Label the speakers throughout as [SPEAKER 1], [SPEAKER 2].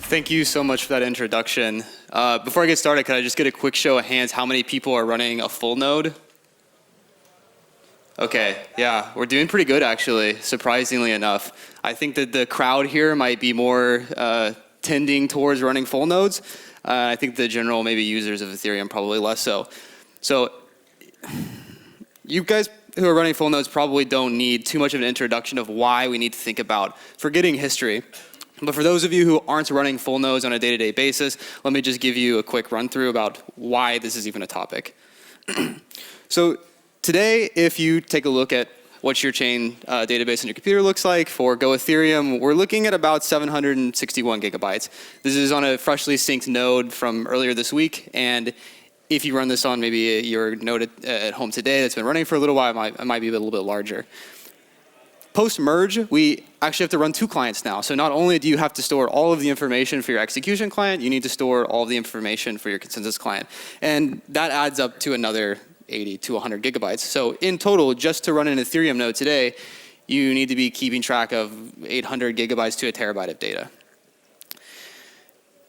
[SPEAKER 1] Thank you so much for that introduction. Before I get started, could I just get a quick show of hands how many people are running a full node? Okay, yeah, we're doing pretty good actually, surprisingly enough. I think that the crowd here might be more tending towards running full nodes. I think the general maybe users of Ethereum probably less so. So you guys who are running full nodes probably don't need too much of an introduction of why we need to think about forgetting history. But for those of you who aren't running full nodes on a day-to-day basis, let me just give you a quick run through about why this is even a topic. So today, if you take a look at what your chain database on your computer looks like for Go Ethereum, we're looking at about 761 gigabytes. This is on a freshly synced node from earlier this week, and if you run this on maybe your node at home today that's been running for a little while, it might be a little bit larger. Post-merge, we actually have to run two clients now. So not only do you have to store all of the information for your execution client, you need to store all of the information for your consensus client. And that adds up to another 80 to 100 gigabytes. So in total, just to run an Ethereum node today, you need to be keeping track of 800 gigabytes to a terabyte of data.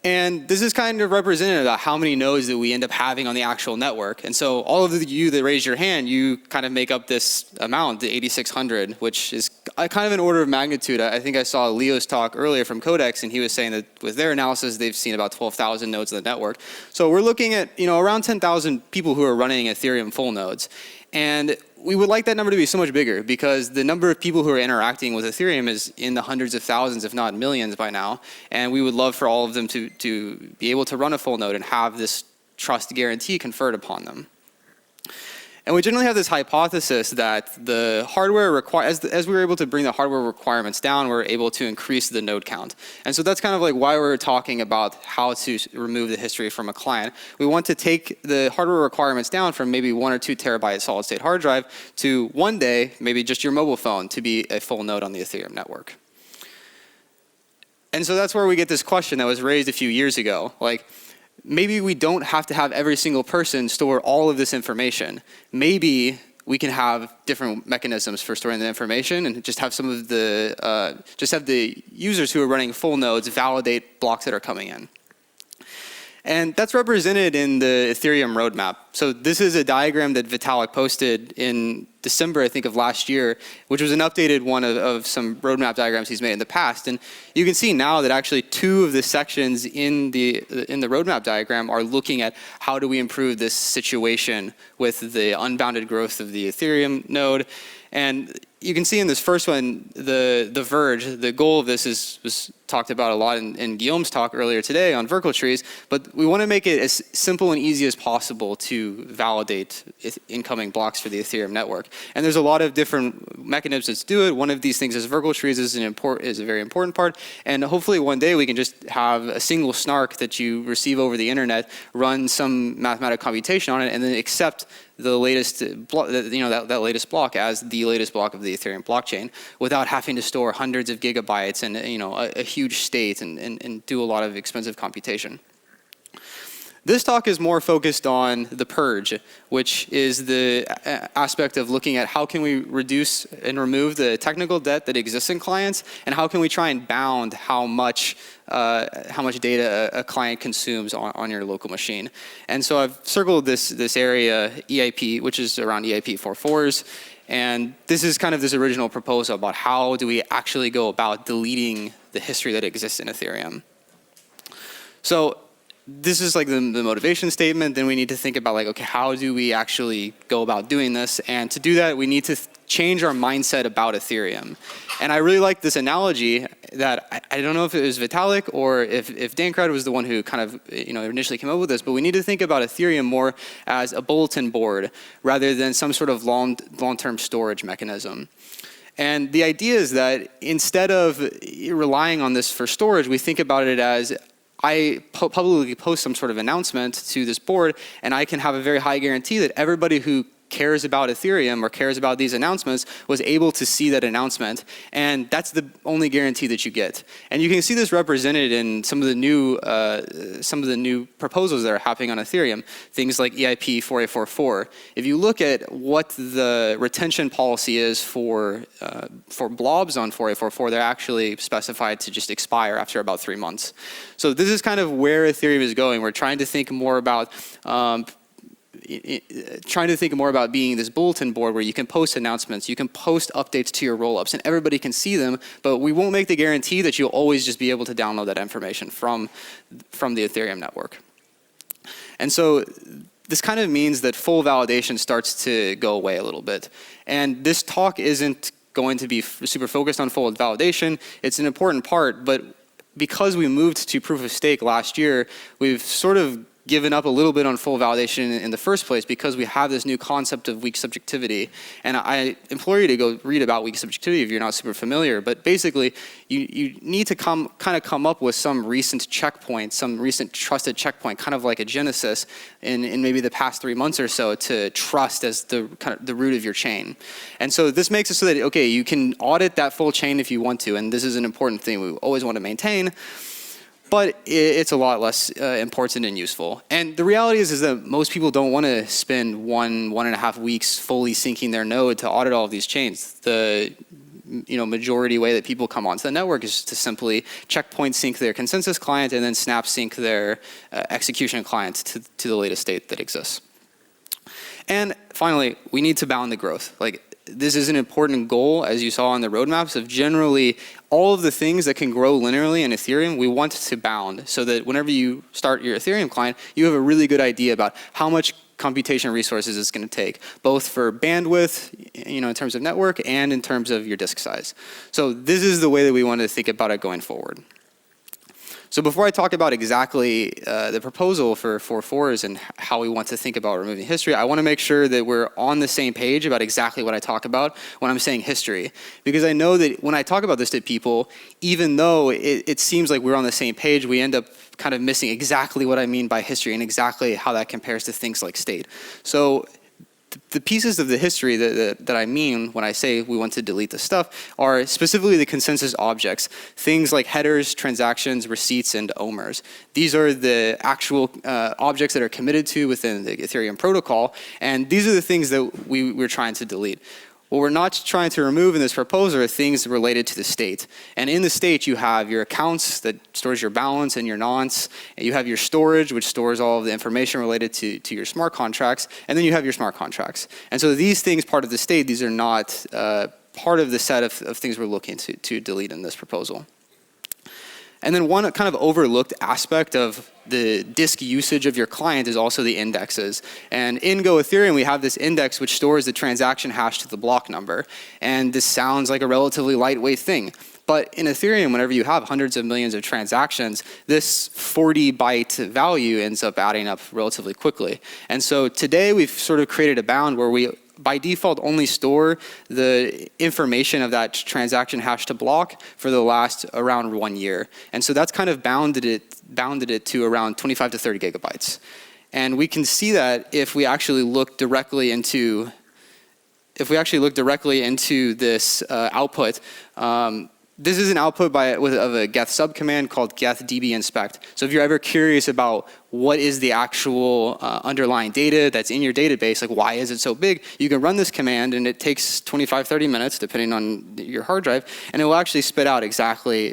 [SPEAKER 1] And this is kind of representative of how many nodes that we end up having on the actual network. And so all of you that raised your hand, you kind of make up this amount, the 8,600, which is kind of an order of magnitude. I think I saw Leo's talk earlier from Codex, and he was saying that with their analysis, they've seen about 12,000 nodes on the network. So we're looking at around 10,000 people who are running Ethereum full nodes. And we would like that number to be so much bigger because the number of people who are interacting with Ethereum is in the hundreds of thousands, if not millions by now. And we would love for all of them to be able to run a full node and have this trust guarantee conferred upon them. And we generally have this hypothesis that the hardware as we were able to bring the hardware requirements down, we're able to increase the node count. And so that's kind of like why we're talking about how to remove the history from a client. We want to take the hardware requirements down from maybe 1 or 2 terabyte solid state hard drive to one day, maybe just your mobile phone to be a full node on the Ethereum network. And so that's where we get this question that was raised a few years ago. Like, maybe we don't have to have every single person store all of this information. Maybe we can have different mechanisms for storing the information and just have some of the, have the users who are running full nodes validate blocks that are coming in. And that's represented in the Ethereum roadmap. So this is a diagram that Vitalik posted in December, I think, of last year, which was an updated one of some roadmap diagrams he's made in the past. And you can see now that actually 2 of the sections in the roadmap diagram are looking at how do we improve this situation with the unbounded growth of the Ethereum node. And you can see in this first one, the verge, the goal of this was talked about a lot in Guillaume's talk earlier today on Verkle trees, but we want to make it as simple and easy as possible to validate incoming blocks for the Ethereum network. And there's a lot of different mechanisms to do it. One of these things is Verkle trees is a very important part. And hopefully one day we can just have a single snark that you receive over the internet, run some mathematical computation on it, and then accept the latest that latest block as the latest block of the Ethereum blockchain without having to store hundreds of gigabytes and a huge state and do a lot of expensive computation. This talk is more focused on the purge, which is the aspect of looking at how can we reduce and remove the technical debt that exists in clients, and how can we try and bound how much data a client consumes on your local machine. And so I've circled this area, EIP, which is around EIP 4.4s. And this is kind of this original proposal about how do we actually go about deleting the history that exists in Ethereum. So this is like the motivation statement. Then we need to think about like, okay, how do we actually go about doing this? And to do that, we need to change our mindset about Ethereum. And I really like this analogy that I don't know if it was Vitalik or if Dankrad was the one who kind of initially came up with this, but we need to think about Ethereum more as a bulletin board rather than some sort of long-term storage mechanism. And the idea is that instead of relying on this for storage, we think about it as I publicly post some sort of announcement to this board, and I can have a very high guarantee that everybody who cares about Ethereum or cares about these announcements was able to see that announcement, and that's the only guarantee that you get. And you can see this represented in some of the new proposals that are happening on Ethereum, things like EIP 4844. If you look at what the retention policy is for blobs on 4844, they're actually specified to just expire after about 3 months. So this is kind of where Ethereum is going. We're trying to think more about being this bulletin board where you can post announcements, you can post updates to your rollups, and everybody can see them, but we won't make the guarantee that you'll always just be able to download that information from the Ethereum network. And so this kind of means that full validation starts to go away a little bit. And this talk isn't going to be super focused on full validation. It's an important part, but because we moved to proof of stake last year, we've sort of given up a little bit on full validation in the first place because we have this new concept of weak subjectivity. And I implore you to go read about weak subjectivity if you're not super familiar. But basically, you need to come up with some recent checkpoint, some recent trusted checkpoint, kind of like a genesis in maybe the past 3 months or so to trust as the root of your chain. And so this makes it so that, okay, you can audit that full chain if you want to, and this is an important thing we always want to maintain. But it's a lot less important and useful. And the reality is that most people don't want to spend 1.5 weeks fully syncing their node to audit all of these chains. The majority way that people come onto the network is to simply checkpoint sync their consensus client and then snap sync their execution client to the latest state that exists. And finally, we need to bound the growth. This is an important goal, as you saw on the roadmaps, of generally all of the things that can grow linearly in Ethereum, we want to bound so that whenever you start your Ethereum client, you have a really good idea about how much computation resources it's going to take, both for bandwidth, in terms of network, and in terms of your disk size. So this is the way that we want to think about it going forward. So before I talk about exactly the proposal for 4.4s and how we want to think about removing history, I want to make sure that we're on the same page about exactly what I talk about when I'm saying history. Because I know that when I talk about this to people, even though it seems like we're on the same page, we end up kind of missing exactly what I mean by history and exactly how that compares to things like state. So the pieces of the history that I mean when I say we want to delete the stuff are specifically the consensus objects, things like headers, transactions, receipts, and omers. These are the actual objects that are committed to within the Ethereum protocol, and these are the things that we're trying to delete. What we're not trying to remove in this proposal are things related to the state. And in the state, you have your accounts that stores your balance and your nonce. And you have your storage, which stores all of the information related to your smart contracts. And then you have your smart contracts. And so these things, part of the state, these are not part of the set of things we're looking to delete in this proposal. And then one kind of overlooked aspect of the disk usage of your client is also the indexes. And in Go Ethereum, we have this index which stores the transaction hash to the block number. And this sounds like a relatively lightweight thing. But in Ethereum, whenever you have hundreds of millions of transactions, this 40-byte value ends up adding up relatively quickly. And so today, we've sort of created a bound where we by default only store the information of that transaction hash to block for the last around 1 year. And so that's kind of bounded it to around 25 to 30 gigabytes. And we can see that if we actually look directly into this output, this is an output of a geth subcommand called geth db-inspect. So if you're ever curious about what is the actual underlying data that's in your database, like why is it so big, you can run this command and it takes 25, 30 minutes depending on your hard drive, and it will actually spit out exactly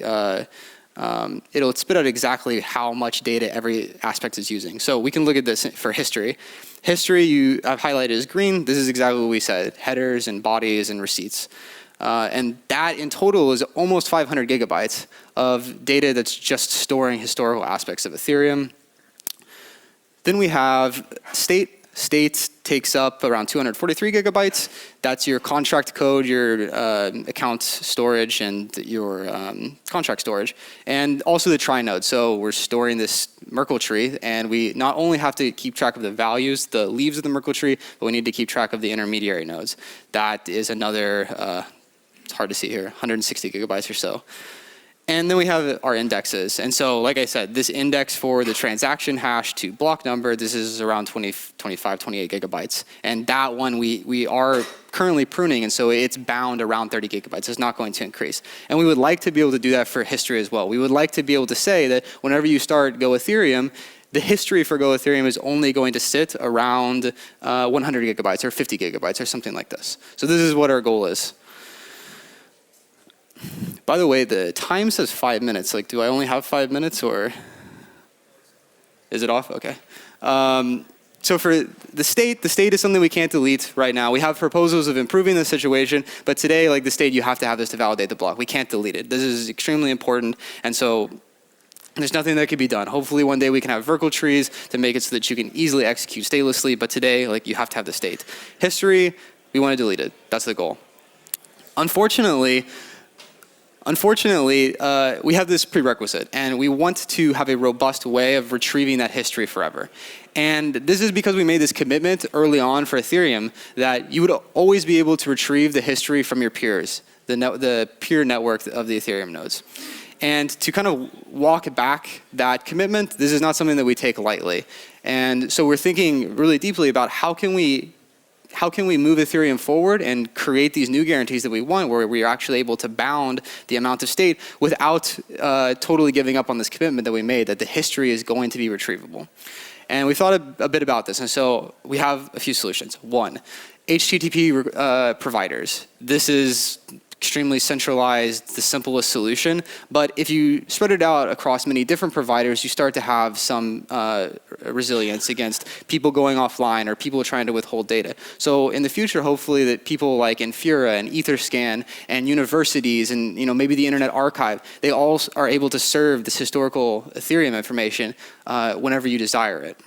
[SPEAKER 1] how much data every aspect is using. So we can look at this for history. History I've highlighted as green. This is exactly what we said, headers and bodies and receipts. And that in total is almost 500 gigabytes of data that's just storing historical aspects of Ethereum. Then we have state. State takes up around 243 gigabytes. That's your contract code, your account storage, and your contract storage. And also the trie node. So we're storing this Merkle tree, and we not only have to keep track of the values, the leaves of the Merkle tree, but we need to keep track of the intermediary nodes. That is another, it's hard to see here, 160 gigabytes or so. And then we have our indexes. And so, like I said, this index for the transaction hash to block number, this is around 25, 28 gigabytes. And that one we are currently pruning, and so it's bound around 30 gigabytes. It's not going to increase. And we would like to be able to do that for history as well. We would like to be able to say that whenever you start Go Ethereum, the history for Go Ethereum is only going to sit around 100 gigabytes or 50 gigabytes or something like this. So this is what our goal is. By the way, the time says 5 minutes. Like, do I only have 5 minutes, or is it off? Okay. So for the state is something we can't delete right now. We have proposals of improving the situation, but today, like the state, you have to have this to validate the block. We can't delete it. This is extremely important, and so there's nothing that can be done. Hopefully one day we can have Verkle trees to make it so that you can easily execute statelessly, but today, like, you have to have the state. History, we want to delete it. That's the goal. Unfortunately, we have this prerequisite, and we want to have a robust way of retrieving that history forever. And this is because we made this commitment early on for Ethereum that you would always be able to retrieve the history from your peers, the peer network of the Ethereum nodes. And to kind of walk back that commitment, this is not something that we take lightly. And so we're thinking really deeply about how can we move Ethereum forward and create these new guarantees that we want, where we are actually able to bound the amount of state without totally giving up on this commitment that we made, that the history is going to be retrievable. And we thought a bit about this, and so we have a few solutions. One, HTTP providers. This is extremely centralized, the simplest solution. But if you spread it out across many different providers, you start to have some resilience against people going offline or people trying to withhold data. So in the future, hopefully, that people like Infura and Etherscan and universities and maybe the Internet Archive, they all are able to serve this historical Ethereum information whenever you desire it.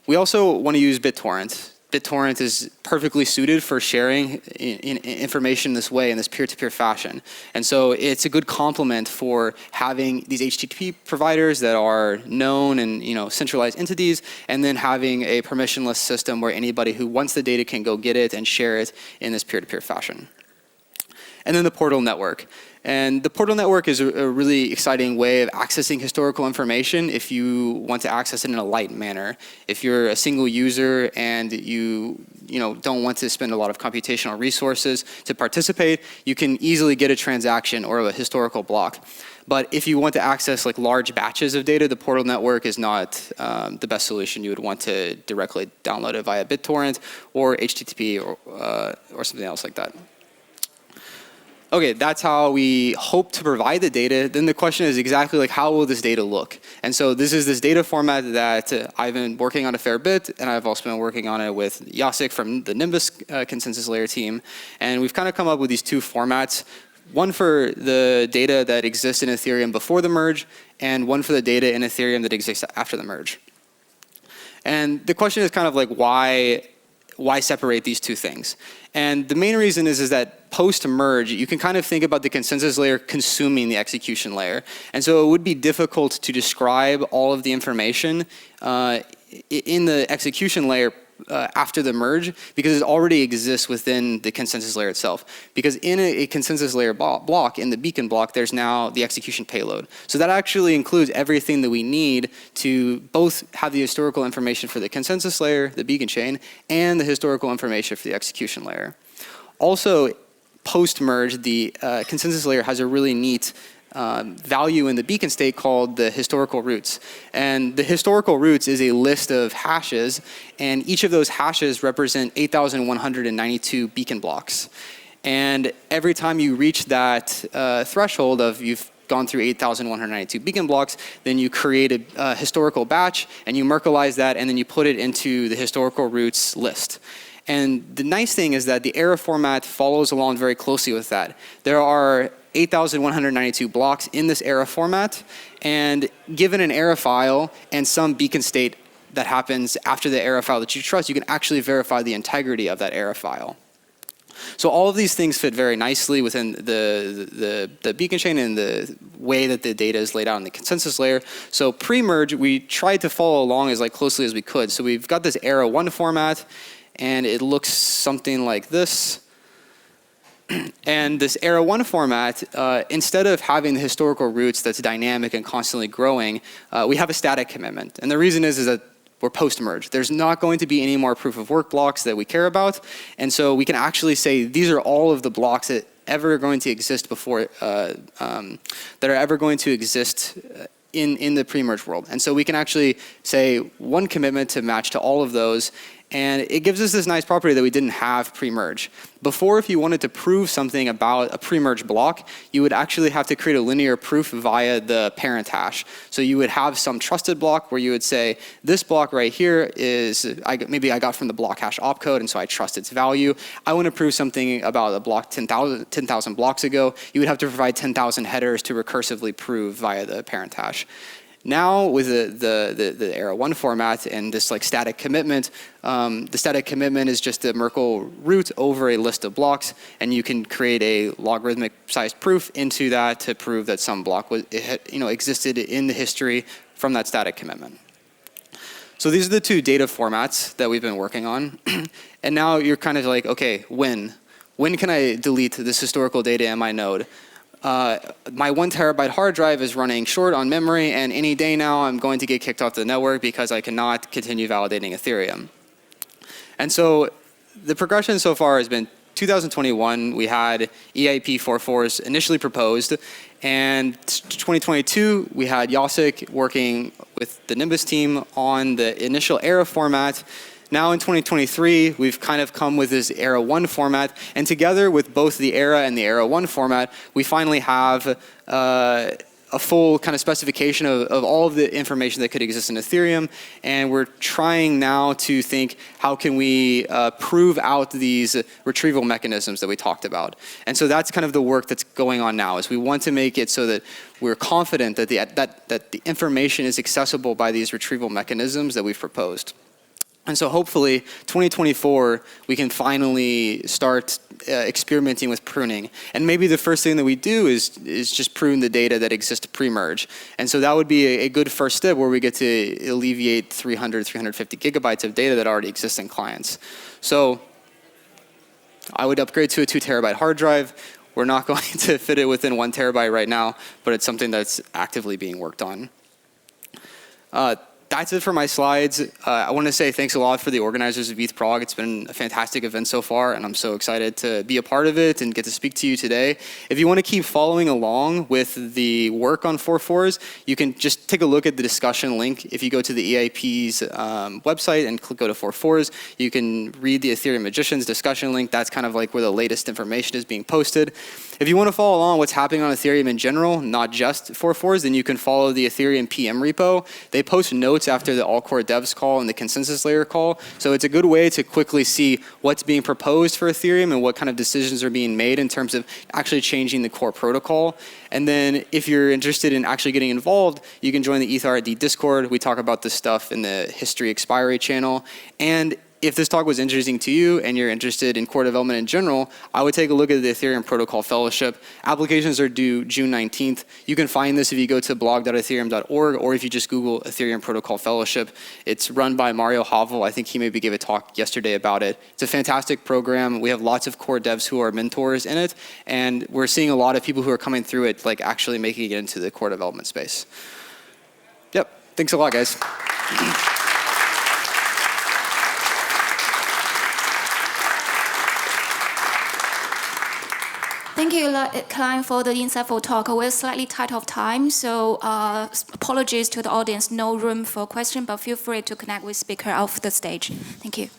[SPEAKER 1] We also want to use BitTorrent. BitTorrent is perfectly suited for sharing information this way, in this peer-to-peer fashion. And so it's a good complement for having these HTTP providers that are known and centralized entities, and then having a permissionless system where anybody who wants the data can go get it and share it in this peer-to-peer fashion. And then the portal network. And the portal network is a really exciting way of accessing historical information if you want to access it in a light manner. If you're a single user and you don't want to spend a lot of computational resources to participate, you can easily get a transaction or a historical block. But if you want to access like large batches of data, the portal network is not the best solution. You would want to directly download it via BitTorrent or HTTP or something else like that. Okay, that's how we hope to provide the data. Then the question is exactly like, how will this data look? And so this is this data format that I've been working on a fair bit, and I've also been working on it with Jacek from the Nimbus consensus layer team. And we've kind of come up with these two formats, one for the data that exists in Ethereum before the merge, and one for the data in Ethereum that exists after the merge. And the question is kind of like, why separate these two things? And the main reason is that post-merge, you can kind of think about the consensus layer consuming the execution layer. And so it would be difficult to describe all of the information in the execution layer after the merge, because it already exists within the consensus layer itself. Because in a consensus layer block, in the beacon block, there's now the execution payload. So that actually includes everything that we need to both have the historical information for the consensus layer, the beacon chain, and the historical information for the execution layer. Also, post-merge, the consensus layer has a really neat value in the beacon state called the historical roots. And the historical roots is a list of hashes, and each of those hashes represent 8,192 beacon blocks. And every time you reach that threshold of you've gone through 8,192 beacon blocks, then you create a historical batch, and you Merkleize that, and then you put it into the historical roots list. And the nice thing is that the error format follows along very closely with that. There are 8,192 blocks in this error format, and given an error file and some beacon state that happens after the error file that you trust, you can actually verify the integrity of that error file. So all of these things fit very nicely within the beacon chain and the way that the data is laid out in the consensus layer. So pre-merge, we tried to follow along as closely as we could. So we've got this era 1 format, and it looks something like this. And this era 1 format, instead of having the historical roots that's dynamic and constantly growing, we have a static commitment. And the reason is that we're post-merge. There's not going to be any more proof of work blocks that we care about. And so we can actually say these are all of the blocks that ever going to exist before, that are ever going to exist in the pre-merge world. And so we can actually say one commitment to match to all of those. And it gives us this nice property that we didn't have pre-merge. Before, if you wanted to prove something about a pre-merge block, you would actually have to create a linear proof via the parent hash. So you would have some trusted block where you would say, this block right here is, maybe I got from the block hash opcode, and so I trust its value. I want to prove something about a block 10,000 blocks ago. You would have to provide 10,000 headers to recursively prove via the parent hash. Now with the era 1 format and this like static commitment, the static commitment is just a Merkle root over a list of blocks, and you can create a logarithmic sized proof into that to prove that some block was, existed in the history from that static commitment. So these are the two data formats that we've been working on. And now you're kind of like, okay, when can I delete this historical data in my node? My 1 terabyte hard drive is running short on memory, and any day now I'm going to get kicked off the network because I cannot continue validating Ethereum. And so the progression so far has been 2021, we had EIP 4.4s initially proposed, and 2022, we had Jacek working with the Nimbus team on the initial era format. Now in 2023, we've kind of come with this era 1 format, and together with both the era and the era 1 format, we finally have a full kind of specification of all of the information that could exist in Ethereum, and we're trying now to think how can we prove out these retrieval mechanisms that we talked about. And so that's kind of the work that's going on now, is we want to make it so that we're confident that the information is accessible by these retrieval mechanisms that we've proposed. And so hopefully 2024, we can finally start experimenting with pruning. And maybe the first thing that we do is just prune the data that exists pre-merge. And so that would be a good first step where we get to alleviate 300, 350 gigabytes of data that already exists in clients. So I would upgrade to a 2 terabyte hard drive. We're not going to fit it within 1 terabyte right now, but it's something that's actively being worked on. That's it for my slides. I want to say thanks a lot for the organizers of ETH Prague. It's been a fantastic event so far, and I'm so excited to be a part of it and get to speak to you today. If you want to keep following along with the work on 4.4s, you can just take a look at the discussion link. If you go to the EIP's website and go to 4.4s, you can read the Ethereum Magicians discussion link. That's kind of like where the latest information is being posted. If you want to follow along what's happening on Ethereum in general, not just 4.4s, then you can follow the Ethereum PM repo. They post notes after the all-core devs call and the consensus layer call. So it's a good way to quickly see what's being proposed for Ethereum and what kind of decisions are being made in terms of actually changing the core protocol. And then if you're interested in actually getting involved, you can join the ETHRD Discord. We talk about this stuff in the history expiry channel. And if this talk was interesting to you and you're interested in core development in general, I would take a look at the Ethereum Protocol Fellowship. Applications are due June 19th. You can find this if you go to blog.ethereum.org or if you just Google Ethereum Protocol Fellowship. It's run by Mario Havel. I think he maybe gave a talk yesterday about it. It's a fantastic program. We have lots of core devs who are mentors in it, and we're seeing a lot of people who are coming through it, like actually making it into the core development space. Yep, thanks a lot, guys.
[SPEAKER 2] Thank you, Lightclient, for the insightful talk. We're slightly tight of time, so apologies to the audience. No room for question, but feel free to connect with speaker off the stage. Thank you.